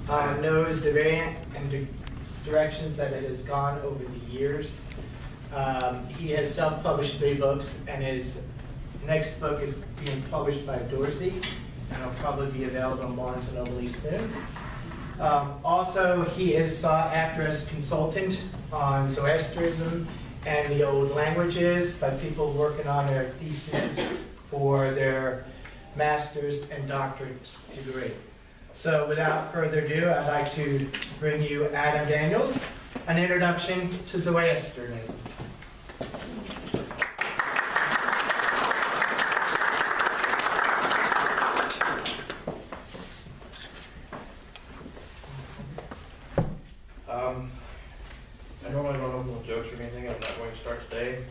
knows the variant and directions that it has gone over the years. He has self-published 3 books, and his next book is being published by Dorsey, and it'll probably be available on Barnes & Noble soon. Also, he is sought after as a consultant on Zoroastrianism and the old languages by people working on their theses for their master's and doctorate's degree. So without further ado, I'd like to bring you Adam Daniels, an introduction to Zoroastrianism. I normally don't open with jokes or anything. I'm not going to start today.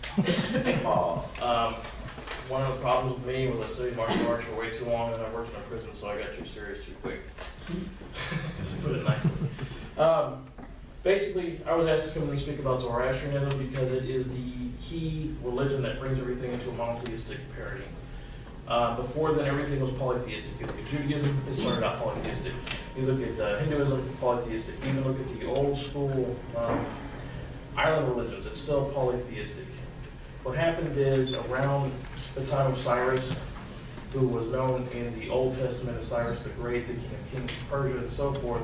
One of the problems with me was I studied martial arts for way too long, and I worked in a prison, so I got too serious too quick. To put it nicely. Basically, I was asked to come and speak about Zoroastrianism because it is the key religion that brings everything into a monotheistic parity. Before then, everything was polytheistic. You look at Judaism, it started out polytheistic. You look at Hinduism, polytheistic. You even look at the old school island religions, it's still polytheistic. What happened is around the time of Cyrus, who was known in the Old Testament as Cyrus the Great, the king of kings of Persia and so forth,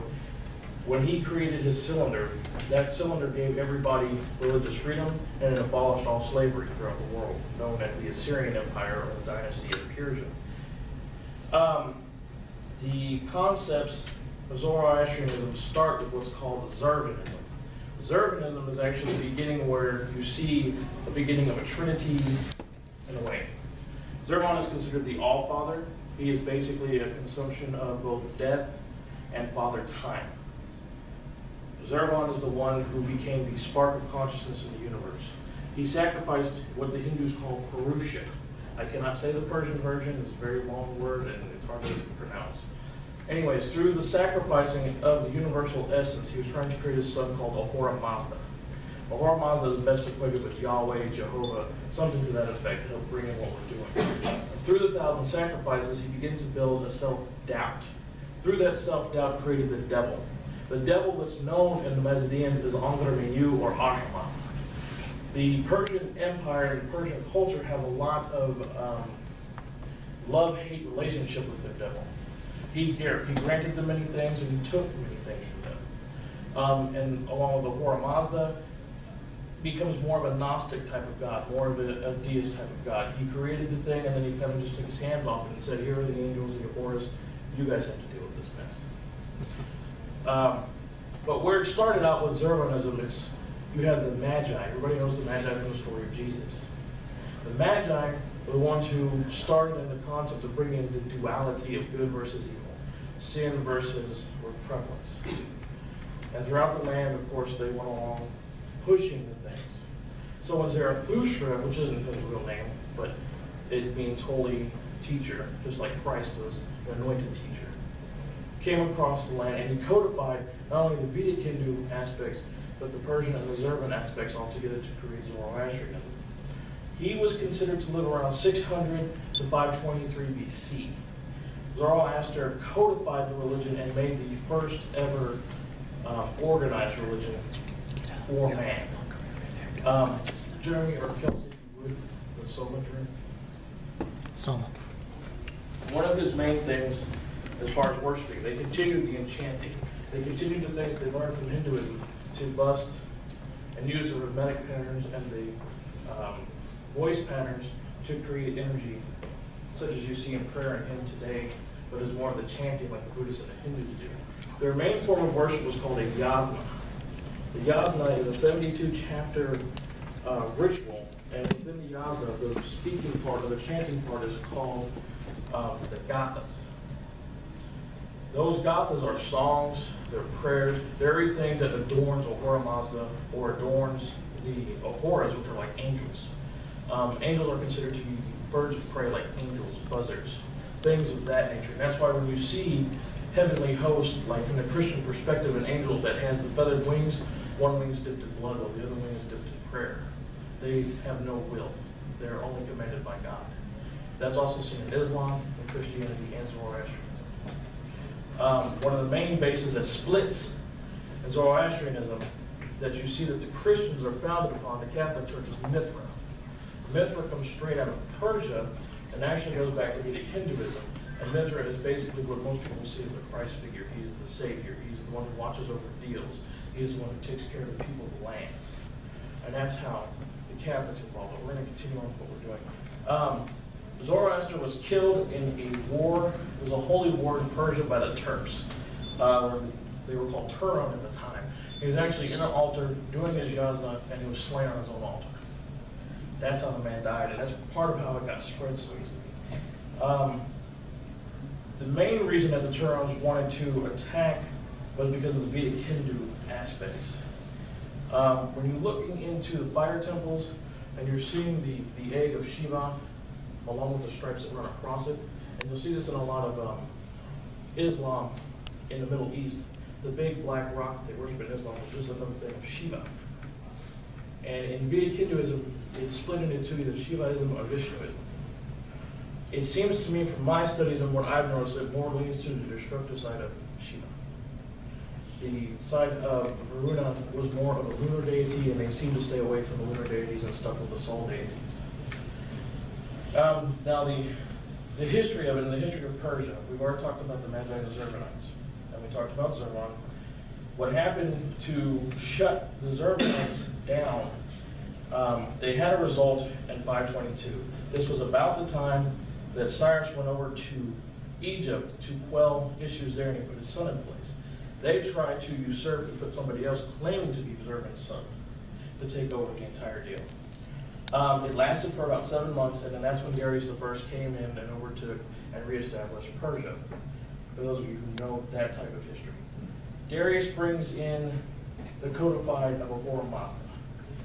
when he created his cylinder, that cylinder gave everybody religious freedom and it abolished all slavery throughout the world, known as the Assyrian Empire or the dynasty of Persia. The concepts of Zoroastrianism start with what's called Zoroastrianism. Zoroastrianism is actually the beginning where you see the beginning of a trinity in a way. Zoroastrianism is considered the All-Father. He is basically a consumption of both death and Father Time. Zoroastrianism is the one who became the spark of consciousness in the universe. He sacrificed what the Hindus call Purusha. I cannot say the Persian version, it's a very long word and it's hard to pronounce. Anyways, through the sacrificing of the universal essence, he was trying to create a son called Ahura Mazda. Ahura Mazda is best equated with Yahweh, Jehovah, something to that effect to help bring in what we're doing. Through the 1,000 sacrifices, he began to build a self-doubt. Through that self-doubt created the devil. The devil that's known in the Macedonians is Angra Mainyu or Dakhma. The Persian Empire and Persian culture have a lot of love-hate relationship with the devil. He granted them many things and he took many things from them. And along with Ahura Mazda, becomes more of a Gnostic type of God, more of a deist type of God. He created the thing and then he kind of just took his hands off it and said, here are the angels, the Ahuras, you guys have to deal with this mess. But where it started out with Zoroastrianism, you have the Magi. Everybody knows the Magi from the story of Jesus. The Magi were the ones who started in the concept of bringing the duality of good versus evil, sin versus prevalence. And throughout the land, of course, they went along pushing the things. So when Zarathustra, which isn't his real name, but it means holy teacher, just like Christ was an anointed teacher, came across the land and he codified not only the Vedic Hindu aspects, but the Persian and the Zervan aspects altogether to create Zoroastrianism. He was considered to live around 600 to 523 BC. Zoroaster codified the religion and made the first ever organized religion for man. Jeremy or Kelsey, if you would, the Soma drink. Soma. One of his main things as far as worshiping, they continued the enchanting. They continued the things they learned from Hinduism to bust and use the rhythmic patterns and the voice patterns to create energy, such as you see in prayer and hymn today, but is more of the chanting like the Buddhists and the Hindus do. Their main form of worship was called a yasna. The yasna is a 72-chapter ritual, and within the yasna, the speaking part or the chanting part is called the gathas. Those gathas are songs, they're prayers, they're everything that adorns Ahura Mazda or adorns the Ahuras, which are like angels. Angels are considered to be birds of prey like angels, buzzards, things of that nature. And that's why when you see heavenly hosts, like from the Christian perspective, an angel that has the feathered wings, one wing is dipped in blood, while the other wing is dipped in prayer. They have no will. They're only commanded by God. That's also seen in Islam, in Christianity, and Zoroastrianism. one of the main bases that splits in Zoroastrianism that you see that the Christians are founded upon, the Catholic Church, is Mithra. Mithra comes straight out of Persia and actually goes back to Vedic Hinduism. And Mithra is basically what most people see as the Christ figure. He is the savior. He's the one who watches over deals. He's the one who takes care of the people of the lands. And that's how the Catholics involved. We're going to continue on with what we're doing. Zoroaster was killed in a war. It was a holy war in Persia by the Turks. They were called Turan at the time. He was actually in an altar doing his yasna, and he was slain on his own altar. That's how the man died, and that's part of how it got spread so easily. The main reason that the Turans wanted to attack was because of the Vedic Hindu aspects. When you're looking into the fire temples and you're seeing the egg of Shiva along with the stripes that run across it, and you'll see this in a lot of Islam in the Middle East. The big black rock they worship in Islam is just another thing of Shiva. And in Vedic Hinduism, it's split into two, either Shivaism or Vishnuism. It seems to me from my studies and what I've noticed that more leans to the destructive side of Shiva. The side of Varuna was more of a lunar deity, and they seem to stay away from the lunar deities and stuck with the soul deities. Now the history of it and the history of Persia, we've already talked about the Magi and the Zervanites, and we talked about Zervan. What happened to shut the Zervanites down, they had a result in 522. This was about the time that Cyrus went over to Egypt to quell issues there, and he put his son in place. They tried to usurp and put somebody else claiming to be Zervan's son to take over the entire deal. It lasted for about 7 months, and then that's when Darius I came in and overtook and reestablished Persia, for those of you who know that type of history. Darius brings in the codified of Ahura Mazda.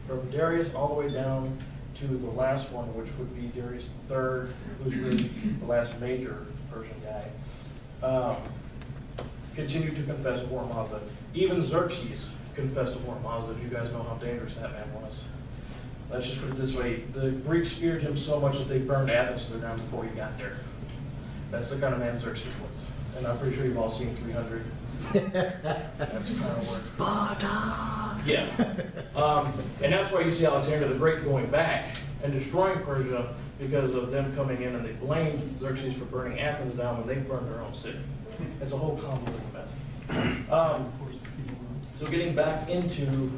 From Darius all the way down to the last one, which would be Darius III, who's really the last major Persian guy, continued to confess Ahura Mazda. Even Xerxes confessed Ahura Mazda, if you guys know how dangerous that man was. Let's just put it this way, the Greeks feared him so much that they burned Athens to the ground before he got there. That's the kind of man Xerxes was. And I'm pretty sure you've all seen 300. That's kind of where. Sparta! Yeah. And that's why you see Alexander the Great going back and destroying Persia, because of them coming in, and they blamed Xerxes for burning Athens down when they burned their own city. It's a whole convoluted mess. So getting back into,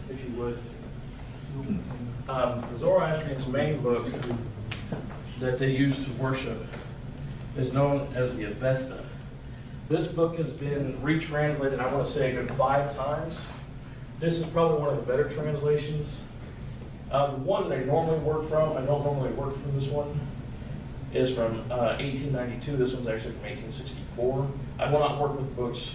if you would, the Zoroastrians' main book that they use to worship is known as the Avesta. This book has been retranslated, I want to say, a good 5 times. This is probably one of the better translations. The one that I normally work from, I don't normally work from this one, is from 1892. This one's actually from 1864. I will not work with books